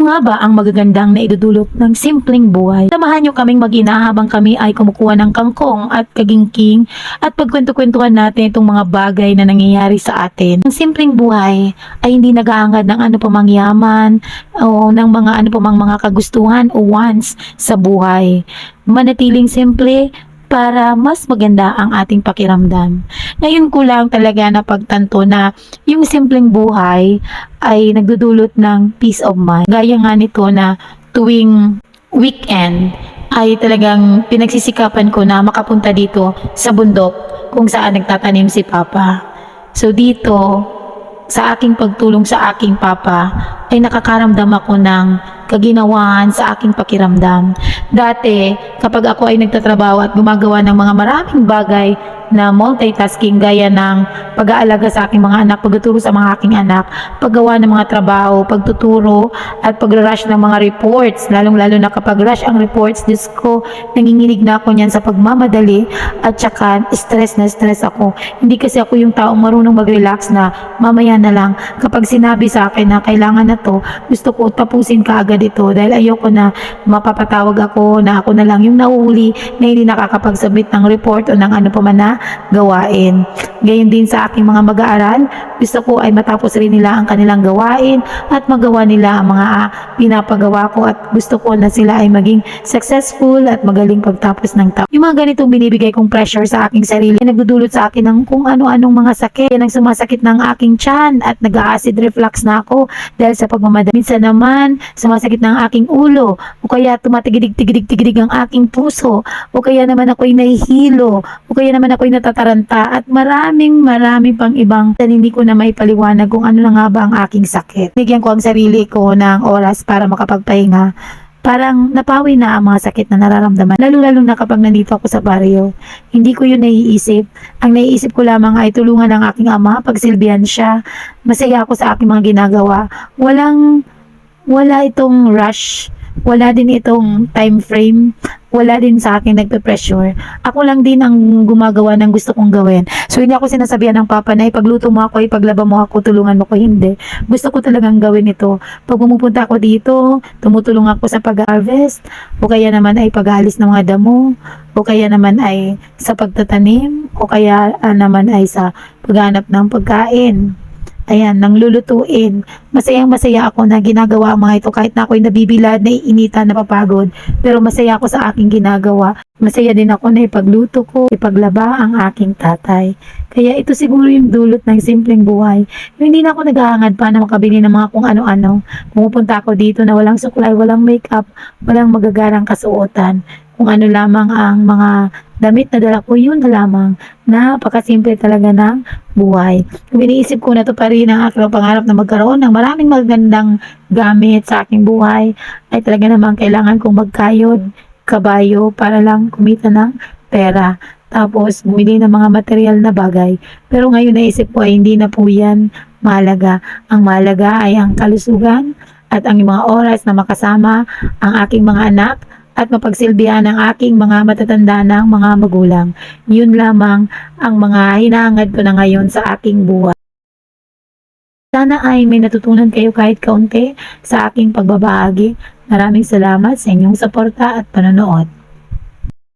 nga ba ang magagandang na idudulot ng simpleng buhay? Samahan niyo kaming mag-ina habang kami ay kumukuha ng kangkong at kagingking at pagkwento-kwentuhan natin itong mga bagay na nangyayari sa atin. Ang simpleng buhay ay hindi nag-aangad ng ano pa mang yaman o ng mga ano pa mang mga kagustuhan o wants sa buhay. Manatiling simple para mas maganda ang ating pakiramdam. Ngayon ko lang talaga napagtanto na yung simpleng buhay ay nagdudulot ng peace of mind. Gaya nga nito na tuwing weekend ay talagang pinagsisikapan ko na makapunta dito sa bundok kung saan nagtatanim si Papa. So dito, sa aking pagtulong sa aking Papa, ay nakakaramdam ako ng kaginawaan sa aking pakiramdam. Dati, kapag ako ay nagtatrabaho at gumagawa ng mga maraming bagay na multitasking gaya ng pag-aalaga sa aking mga anak, pagtuturo sa mga aking anak, paggawa ng mga trabaho, pagtuturo at pag-rush ng mga reports, lalong-lalo na kapag rush ang reports, Diyos ko, nanginginig na ako niyan sa pagmamadali at saka stress na stress ako. Hindi kasi ako yung taong marunong mag-relax na mamaya na lang. Kapag sinabi sa akin na kailangan na to, gusto ko tapusin kaagad ito dahil ayoko na mapapatawag ako na ako na lang yung nauuli na hindi nakakapag-submit ng report o ng ano pa man na gawain. Gayon din sa aking mga mag-aaral, gusto ko ay matapos rin nila ang kanilang gawain at magawa nila ang mga pinapagawa ko at gusto ko na sila ay maging successful at magaling pagtapos ng taon. Yung mga ganitong binibigay kong pressure sa aking sarili ay nagdudulot sa akin ng kung ano-anong mga sakit. Yan ang sumasakit ng aking tiyan at nag-acid reflux na ako dahil sa pagmamadali. Minsan naman, sumasakit ng aking ulo o kaya tumatigidig-tigidig ang aking puso o kaya naman ako'y nahihilo o kaya naman ako'y natataranta at marami pang ibang hindi ko na maipaliwanag kung ano na nga ba ang aking sakit. Bigyan ko ang sarili ko ng oras para makapagpahinga. Parang napawi na ang mga sakit na nararamdaman. Lalo-lalo na kapag nandito ako sa baryo. Hindi ko yun naiisip. Ang naiisip ko lamang ay tulungan ng aking ama, pagsilbihan siya. Masaya ako sa aking mga ginagawa. Wala itong rush. Wala din itong time frame. Wala din sa akin nagpe-pressure. Ako lang din ang gumagawa ng gusto kong gawin. So hindi ako sinasabihan ng Papa na ipagluto mo ako, ipaglaba mo ako, tulungan mo ko. Hindi. Gusto ko talagang gawin ito. Pag pumupunta ako dito, tumutulong ako sa pag-harvest, o kaya naman ay pag-aalis ng mga damo, o kaya naman ay sa pagtatanim, o kaya naman ay sa paghanap ng pagkain. Ayan, nang lulutuin. Masayang-masaya ako na ginagawa ang mga ito kahit na ako'y nabibilad, naiinitan, napapagod. Pero masaya ako sa aking ginagawa. Masaya din ako na ipagluto ko, ipaglaba ang aking tatay. Kaya ito siguro yung dulot ng simpleng buhay. Yung hindi na ako naghahangad pa na makabili ng mga kung ano-ano. Pumupunta ako dito na walang suklay, walang makeup, walang magagarang kasuotan. Kung ano lamang ang mga damit na dala ko, yun na lamang. Napakasimple talaga ng buhay. Kung iniisip ko na to pa rin ang aking pangarap na magkaroon ng maraming magandang gamit sa aking buhay, ay talaga namang kailangan kong magkayod, kabayo, para lang kumita ng pera. Tapos, bumili ng mga material na bagay. Pero ngayon naisip ko ay hindi na po yan mahalaga. Ang mahalaga ay ang kalusugan at ang mga oras na makasama ang aking mga anak at mapagsilbihan ng aking mga matatanda ng mga magulang. Yun lamang ang mga hinahangad ko na ngayon sa aking buhay. Sana ay may natutunan kayo kahit kaunti sa aking pagbabahagi. Maraming salamat sa inyong suporta at panonood.